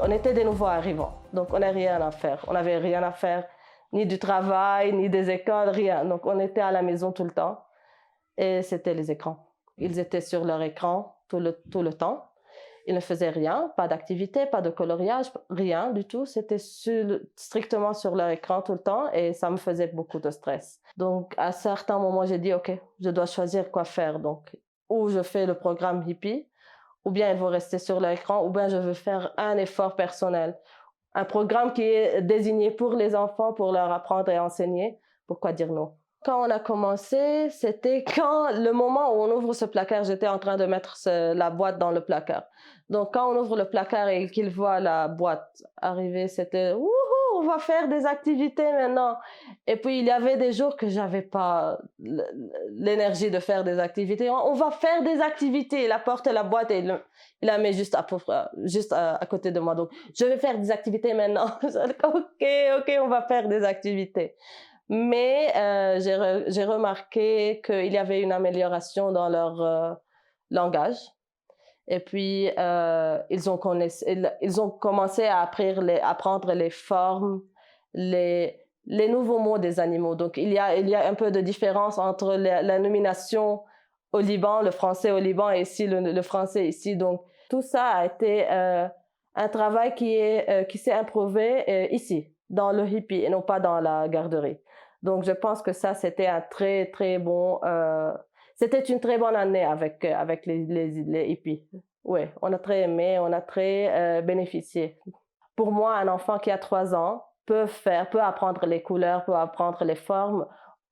On était des nouveaux arrivants, donc on n'avait rien à faire. On n'avait rien à faire, ni du travail, ni des écoles, rien. Donc on était à la maison tout le temps et c'était les écrans. Ils étaient sur leur écran tout le temps. Ils ne faisaient rien, pas d'activité, pas de coloriage, rien du tout. C'était strictement sur leur écran tout le temps et ça me faisait beaucoup de stress. Donc, à certains moments, j'ai dit, OK, je dois choisir quoi faire. Donc, ou je fais le programme hippie, ou bien ils vont rester sur leur écran, ou bien je veux faire un effort personnel. Un programme qui est désigné pour les enfants, pour leur apprendre et enseigner. Pourquoi dire non? Quand on a commencé, c'était quand le moment où on ouvre ce placard, j'étais en train de mettre la boîte dans le placard. Donc, quand on ouvre le placard et qu'il voit la boîte arriver, c'était « Wouhou, on va faire des activités maintenant !» Et puis, il y avait des jours que j'avais pas l'énergie de faire des activités. « On va faire des activités !» Il apporte la boîte et il la met juste à côté de moi. Donc, je vais faire des activités maintenant. OK, on va faire des activités. Mais j'ai remarqué qu'il y avait une amélioration dans leur langage. Et puis, ils ont commencé à apprendre les formes, les nouveaux mots des animaux. Donc, il y a un peu de différence entre la nomination au Liban, le français au Liban, et ici, le français ici. Donc, tout ça a été un travail qui s'est improuvé ici, dans le hippie, et non pas dans la garderie. Donc, je pense que ça, c'était un très, très bon... c'était une très bonne année avec les hippies. Oui, on a très aimé, on a très bénéficié. Pour moi, un enfant qui a 3 ans peut apprendre les couleurs, peut apprendre les formes.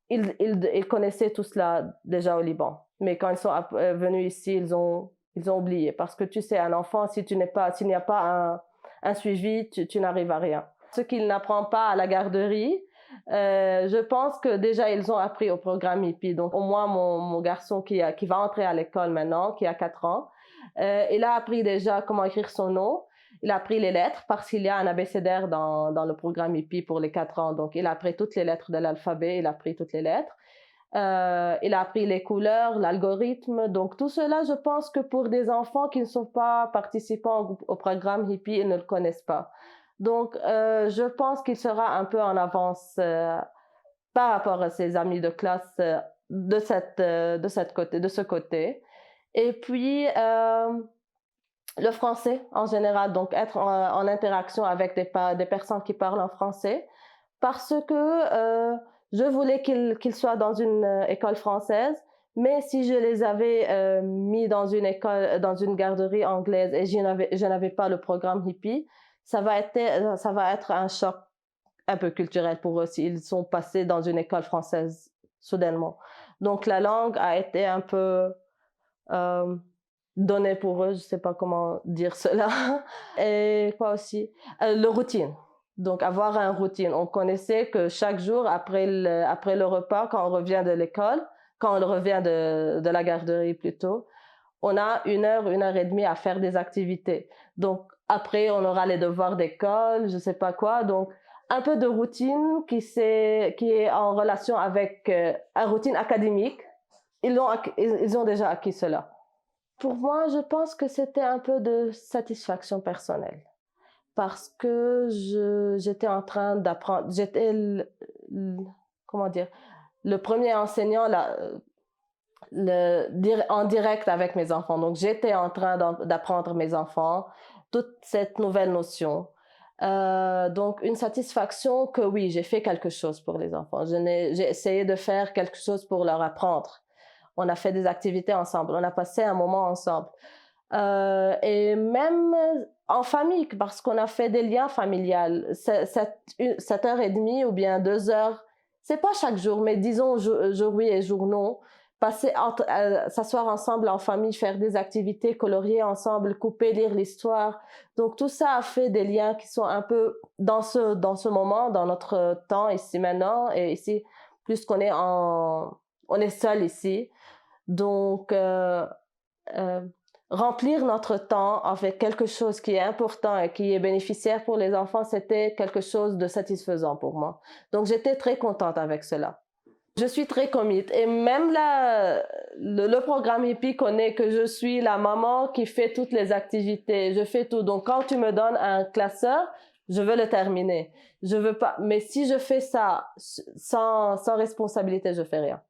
Ils connaissaient tout cela déjà au Liban. Mais quand ils sont venus ici, ils ont oublié. Parce que tu sais, un enfant, s'il n'y a pas un suivi, tu n'arrives à rien. Ce qu'il n'apprend pas à la garderie, je pense que déjà ils ont appris au programme hippie. Donc au moins mon garçon qui va entrer à l'école maintenant, qui a 4 ans, il a appris déjà comment écrire son nom. Il a appris les lettres parce qu'il y a un abécédaire dans le programme hippie pour les 4 ans. Donc il a appris toutes les lettres de l'alphabet, il a appris toutes les lettres. Il a appris les couleurs, l'algorithme. Donc tout cela, je pense que pour des enfants qui ne sont pas participants au programme hippie, ils ne le connaissent pas. Donc, je pense qu'il sera un peu en avance par rapport à ses amis de classe de ce côté. Et puis, le français en général, donc être en interaction avec des personnes qui parlent en français, parce que je voulais qu'ils soient dans une école française, mais si je les avais mis dans une garderie anglaise et je n'avais pas le programme hippie, ça va être un choc un peu culturel pour eux s'ils sont passés dans une école française soudainement. Donc la langue a été un peu donnée pour eux, je ne sais pas comment dire cela. Et quoi aussi? Le routine. Donc avoir une routine. On connaissait que chaque jour, après le repas, quand on revient de l'école, quand on revient de la garderie plutôt, on a 1 heure et demie à faire des activités. Donc, après, on aura les devoirs d'école, je ne sais pas quoi. Donc, un peu de routine qui est en relation avec une routine académique. Ils ont déjà acquis cela. Pour moi, je pense que c'était un peu de satisfaction personnelle. Parce que j'étais en train d'apprendre. J'étais, comment dire, le premier enseignant en direct avec mes enfants. Donc, j'étais en train d'apprendre mes enfants toute cette nouvelle notion. Donc, une satisfaction que oui, j'ai fait quelque chose pour les enfants. J'ai essayé de faire quelque chose pour leur apprendre. On a fait des activités ensemble. On a passé un moment ensemble. Et même en famille, parce qu'on a fait des liens familiales. 7 heures et demie ou bien 2 heures, c'est pas chaque jour, mais disons jour oui et jour non. S'asseoir ensemble en famille, faire des activités, colorier ensemble, couper, lire l'histoire. Donc tout ça a fait des liens qui sont un peu dans ce moment, dans notre temps ici maintenant. Et ici, plus qu'on est on est seul ici. Donc remplir notre temps avec quelque chose qui est important et qui est bénéficiaire pour les enfants, c'était quelque chose de satisfaisant pour moi. Donc j'étais très contente avec cela. Je suis très commit et même le programme Hippie connaît que je suis la maman qui fait toutes les activités, je fais tout. Donc quand tu me donnes un classeur, je veux le terminer. Je veux pas, mais si je fais ça sans responsabilité, je fais rien.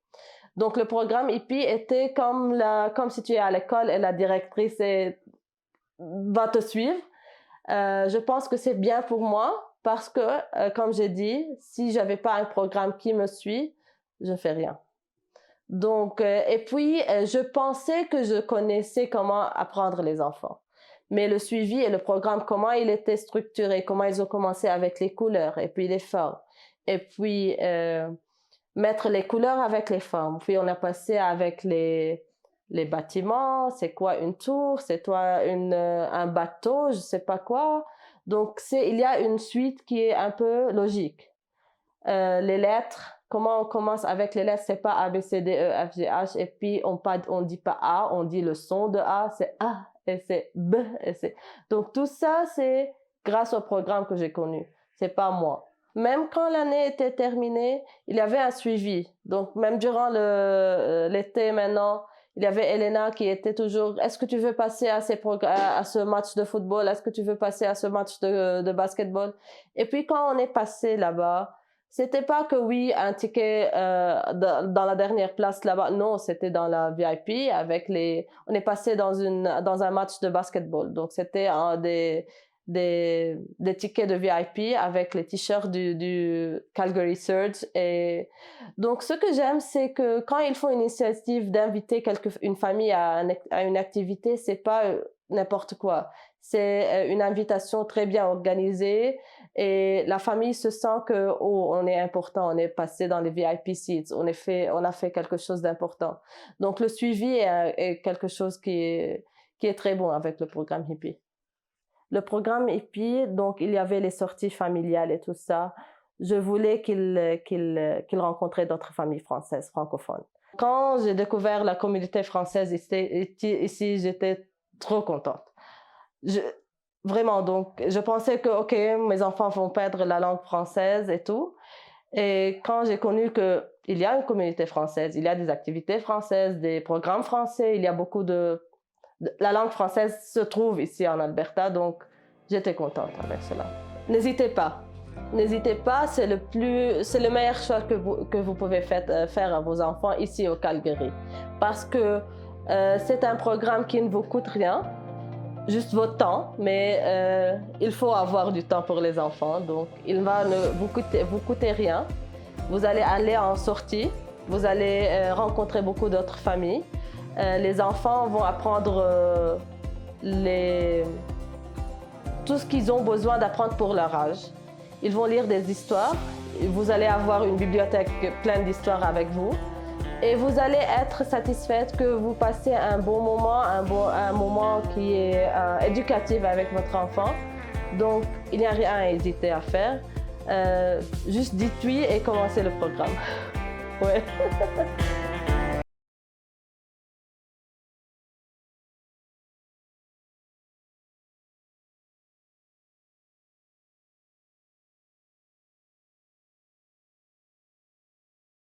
Donc le programme Hippie était comme si tu es à l'école et la directrice va te suivre. Je pense que c'est bien pour moi parce que, comme j'ai dit, si j'avais pas un programme qui me suit, je fais rien. Donc, et puis, je pensais que je connaissais comment apprendre les enfants. Mais le suivi et le programme, comment il était structuré, comment ils ont commencé avec les couleurs et puis les formes. Et puis, mettre les couleurs avec les formes. Puis, on a passé avec les bâtiments, c'est quoi une tour, c'est quoi un bateau, je sais pas quoi. Donc, il y a une suite qui est un peu logique. Les lettres, comment on commence avec les lettres, c'est pas A, B, C, D, E, F, G, H, et puis on dit pas A, on dit le son de A, c'est A, et c'est B, et c'est... Donc tout ça, c'est grâce au programme que j'ai connu, c'est pas moi. Même quand l'année était terminée, il y avait un suivi. Donc même durant l'été maintenant, il y avait Elena qui était toujours, est-ce que tu veux passer à ce match de football? Est-ce que tu veux passer à ce match de basketball? Et puis quand on est passé là-bas, c'était pas que oui, un ticket dans la dernière place là-bas. Non, c'était dans la VIP on est passé dans un match de basketball. Donc c'était des tickets de VIP avec les t-shirts du Calgary Surge. Et donc ce que j'aime, c'est que quand ils font une initiative d'inviter une famille à une activité, c'est pas n'importe quoi. C'est une invitation très bien organisée. Et la famille se sent que on est important, on est passé dans les VIP seats, on a fait quelque chose d'important. Donc le suivi est quelque chose qui est très bon avec le programme Hippie. Le programme Hippie, donc il y avait les sorties familiales et tout ça. Je voulais qu'il rencontrait d'autres familles françaises, francophones. Quand j'ai découvert la communauté française ici, j'étais trop contente. Vraiment, donc, je pensais que, OK, mes enfants vont perdre la langue française et tout. Et quand j'ai connu qu'il y a une communauté française, il y a des activités françaises, des programmes français, il y a beaucoup la langue française se trouve ici en Alberta, donc j'étais contente avec cela. N'hésitez pas. N'hésitez pas, c'est le meilleur choix que vous pouvez faire à vos enfants ici au Calgary. Parce que c'est un programme qui ne vous coûte rien. Juste votre temps, mais il faut avoir du temps pour les enfants. Donc, il va ne vous coûter rien. Vous allez aller en sortie, vous allez rencontrer beaucoup d'autres familles. Les enfants vont apprendre tout ce qu'ils ont besoin d'apprendre pour leur âge. Ils vont lire des histoires. Vous allez avoir une bibliothèque pleine d'histoires avec vous. Et vous allez être satisfaite que vous passez un bon moment, un moment qui est éducatif avec votre enfant. Donc, il n'y a rien à hésiter à faire. Juste dites oui et commencez le programme. Ouais.